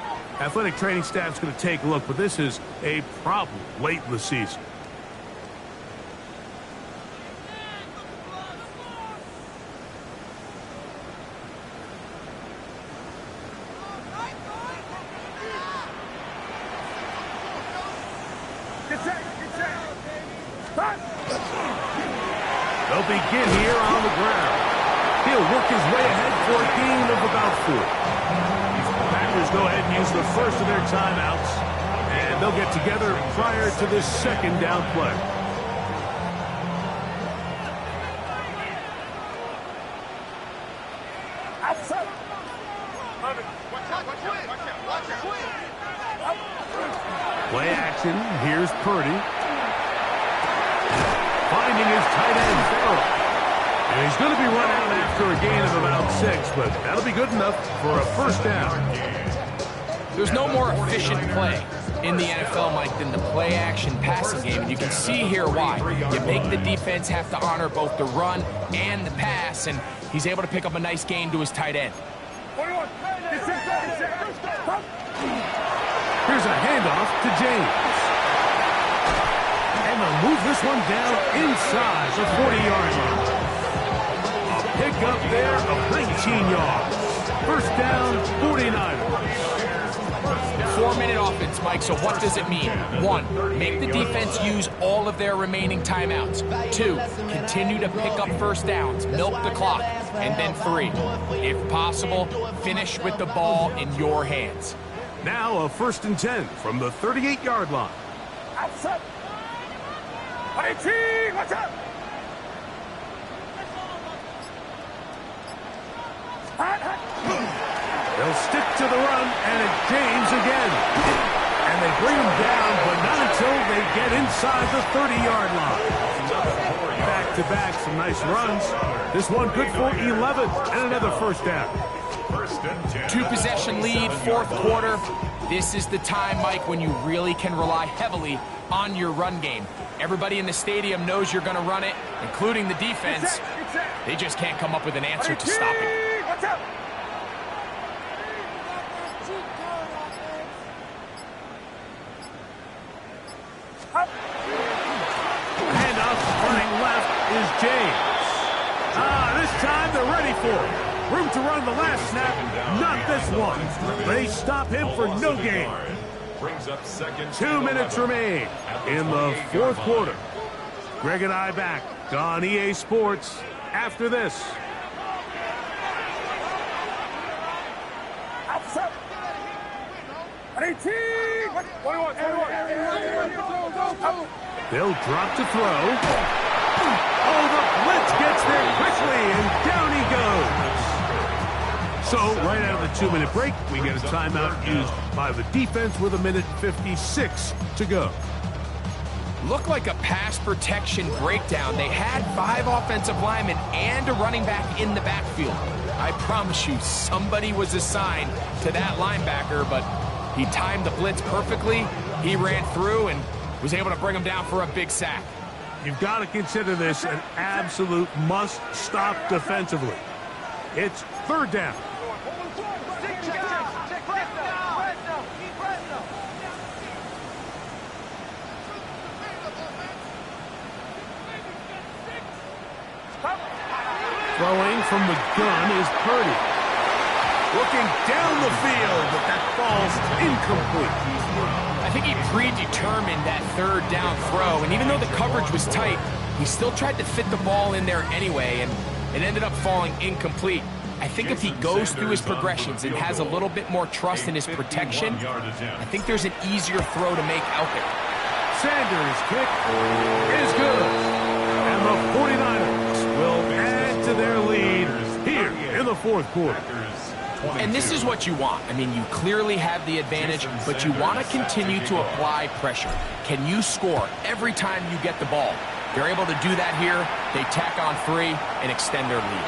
Athletic training staff's going to take a look, but this is a problem late in the season. They'll begin here on the ground. He'll work his way ahead for a gain of about 4. The Packers go ahead and use the first of their timeouts, and they'll get together prior to this second down play. Play action. Here's Purdy. Finding his tight end, Farrell. And he's going to be run out after a gain of about 6, but that'll be good enough for a first down. There's no more efficient play in the NFL, Mike, than the play-action passing game, and you can see here why. You make the defense have to honor both the run and the pass, and he's able to pick up a nice gain to his tight end. Here's a handoff to James. And they'll move this one down inside the 40-yard line. A pick up there of 19 yards. First down, 49ers. 4-minute offense, Mike, so what does it mean? 1, make the defense use all of their remaining timeouts. 2, continue to pick up first downs, milk the clock. And then 3, if possible, finish with the ball in your hands. Now a 1st and 10 from the 38-yard line. Outside. Watch out! They'll stick to the run, and it's James again. And they bring him down, but not until they get inside the 30-yard line. Back-to-back, some nice runs. This one good for 11 and another first down. First and 10. Two-possession lead, fourth quarter. This is the time, Mike, when you really can rely heavily on your run game. Everybody in the stadium knows you're going to run it, including the defense. They just can't come up with an answer to stop it. Handoff running left is James. This time they're ready for it. Room to run the last snap, not this one. They stop him for no gain. Brings up second. 2 minutes remain in the fourth quarter. Greg and I back on EA Sports after this. They'll drop to throw. Oh, the blitz gets there quickly, and down he goes. So, right out of the 2-minute break, we get a timeout used by the defense with 1:56 to go. Looked like a pass protection breakdown. They had 5 offensive linemen and a running back in the backfield. I promise you, somebody was assigned to that linebacker, but he timed the blitz perfectly. He ran through and was able to bring him down for a big sack. You've got to consider this an absolute must-stop defensively. It's third down. Throwing from the gun is Purdy. Looking down the field, but that falls incomplete. I think he predetermined that third down throw, and even though the coverage was tight, he still tried to fit the ball in there anyway, and it ended up falling incomplete. I think if he goes through his progressions and has a little bit more trust in his protection, I think there's an easier throw to make out there. Sanders' kick is good. And the 49ers will add to their lead here in the fourth quarter. And this is what you want. I mean, you clearly have the advantage, but you want to continue to apply pressure. Can you score every time you get the ball? They're able to do that here. They tack on 3 and extend their lead.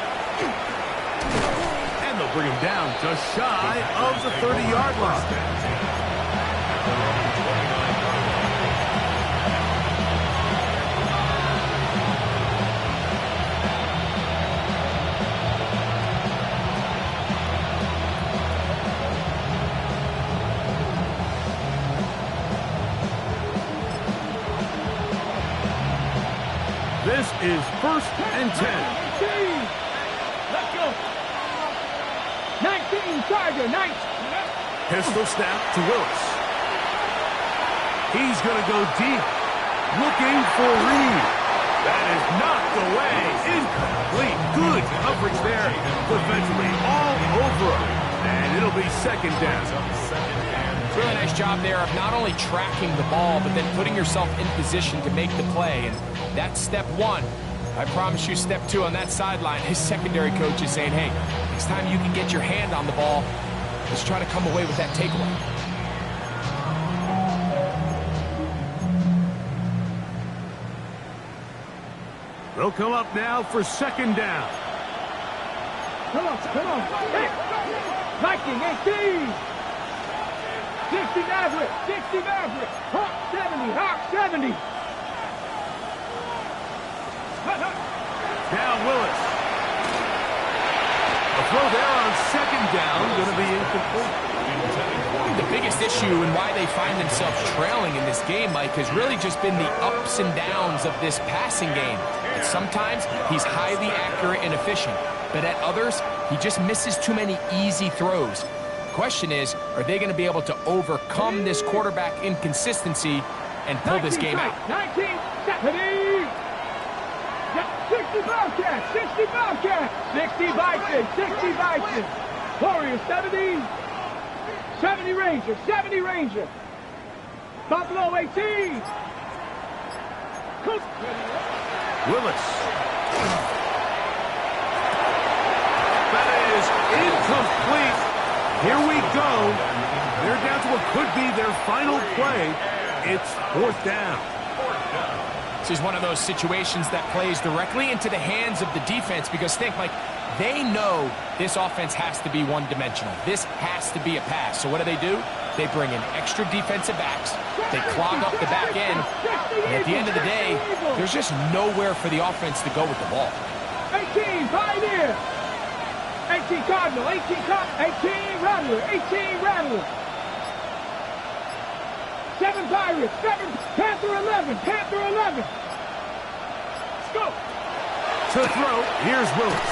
And they'll bring him down just shy of the 30-yard line. This is first and 10. Let's go. 19, Tiger, 19. Pistol snap to Willis. He's going to go deep, looking for Reed. That is knocked away. Incomplete. Good coverage there defensively all over him. And it'll be second down. Really nice job there of not only tracking the ball, but then putting yourself in position to make the play. And that's step 1. I promise you step 2 on that sideline. His secondary coach is saying, hey, next time you can get your hand on the ball, let's try to come away with that takeaway. They'll come up now for second down. Come on. Hey. Viking, 18. 60 Maverick, Hawk 70. Now Willis. A throw there on second down, going to be incomplete. The biggest issue and why they find themselves trailing in this game, Mike, has really just been the ups and downs of this passing game. And sometimes he's highly accurate and efficient, but at others, he just misses too many easy throws. Question is, are they going to be able to overcome this quarterback inconsistency and pull this game out? 19, 70. 60 Bobcats, 60 Bobcats. 60 Bison. Warriors, 70. 70 Ranger. Buffalo, 18. Willis. That is Incomplete. Here we go. They're down to what could be their final play. It's 4th down. This is one of those situations that plays directly into the hands of the defense because think, like, they know this offense has to be one-dimensional. This has to be a pass. So what do? They bring in extra defensive backs. They clog up the back end. And at the end of the day, there's just nowhere for the offense to go with the ball. 18, Pioneer. 18, Cardinal. 18, Cardinal. 18, Rattler. 18, Rattler. 7, Pirates. 7, Panther 11. Panther 11. Let's go. To throw, here's Willis.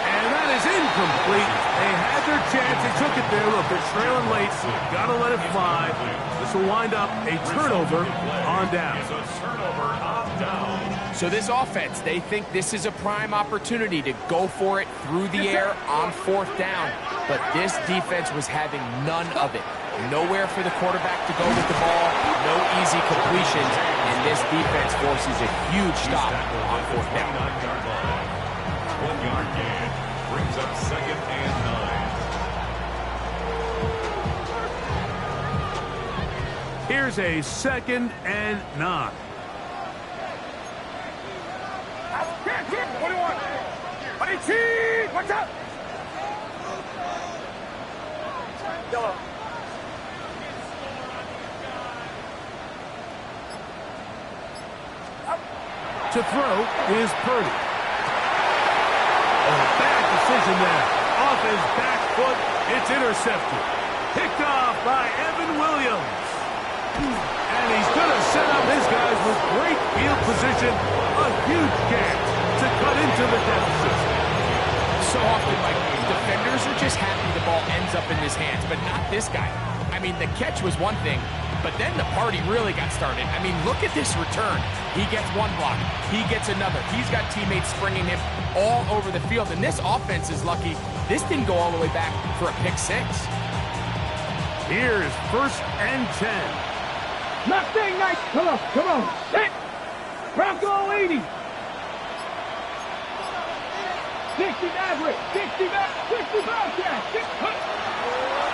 And that is incomplete. They had their chance. They took it there. Look, they're trailing late. Got to let it fly. This will wind up a turnover on down. So this offense, they think this is a prime opportunity to go for it through the air on 4th down. But this defense was having none of it. Nowhere for the quarterback to go with the ball. No easy completions. And this defense forces a huge stop on 4th down. 1-yard gain brings up 2nd and 9. Here's a 2nd and 9. 21. 18. Watch out. Yellow. To throw is Purdy. Oh, bad decision there. Off his back foot, it's intercepted. Picked off by Evan Williams. And he's going to set up his guys with great field position. A huge chance to cut into the deficit. So often, like, defenders are just happy the ball ends up in his hands, but not this guy. I mean, the catch was one thing, but then the party really got started. I mean, look at this return. He gets one block. He gets another. He's got teammates springing him all over the field, and this offense is lucky. This didn't go all the way back for a pick 6. Here's 1st and 10. Mustang night. Come on. Set. Bronco 80. 60 Maverick. 60 Maverick. 60 Bobcat.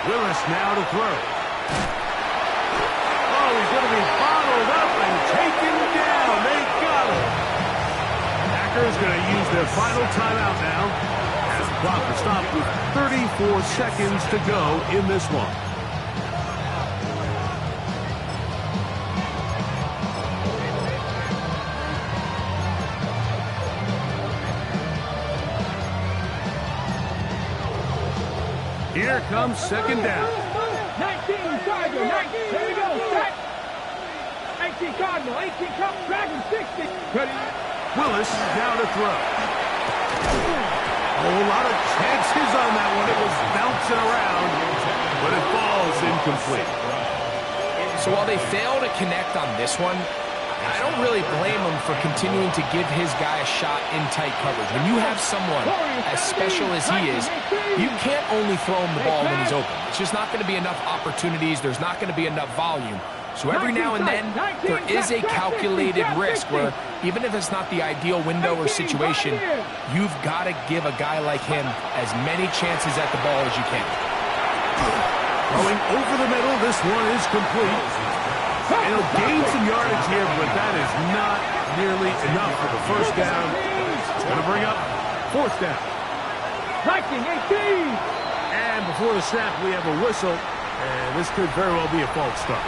Willis now to throw. Oh, he's going to be bottled up and taken down. They got him. Packers going to use their final timeout now as the clock is stopped with 34 seconds to go in this one. Here comes 2nd down. 19 Tiger. 19. There we go. Set. 18 Cardinal. 18 Cup Dragon. 60. Ready. Willis now to throw. A whole lot of chances on that one. It was bouncing around, but it falls incomplete. So while they fail to connect on this one, I don't really blame him for continuing to give his guy a shot in tight coverage. When you have someone as special as he is, you can't only throw him the ball when he's open. It's just not going to be enough opportunities. There's not going to be enough volume. So every now and then, there is a calculated risk where even if it's not the ideal window or situation, you've got to give a guy like him as many chances at the ball as you can. Going over the middle, this one is complete. And he'll gain some yardage here, but that is not nearly enough for the 1st down. It's going to bring up 4th down. Viking 18. And before the snap, we have a whistle, and this could very well be a false start.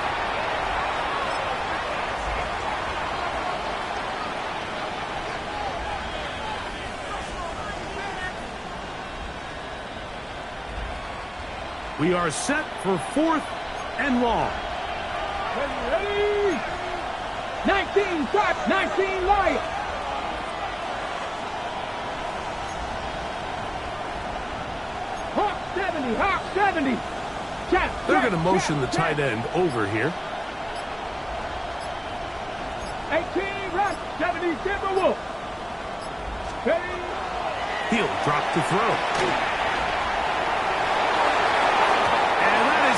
We are set for 4th and long. Ready. 19 Top. 19 Lion. Hawk 70. Hawk 70. Check. They're going to motion the tight end over here. 18 Rush. 70 Timberwolf. Ready. He'll drop to throw.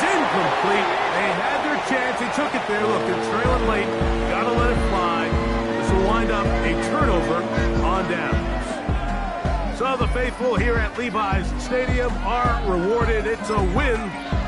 Incomplete. They had their chance. They took it there. Look, they're trailing late. Got to let it fly. This will wind up a turnover on downs. So the faithful here at Levi's Stadium are rewarded. It's a win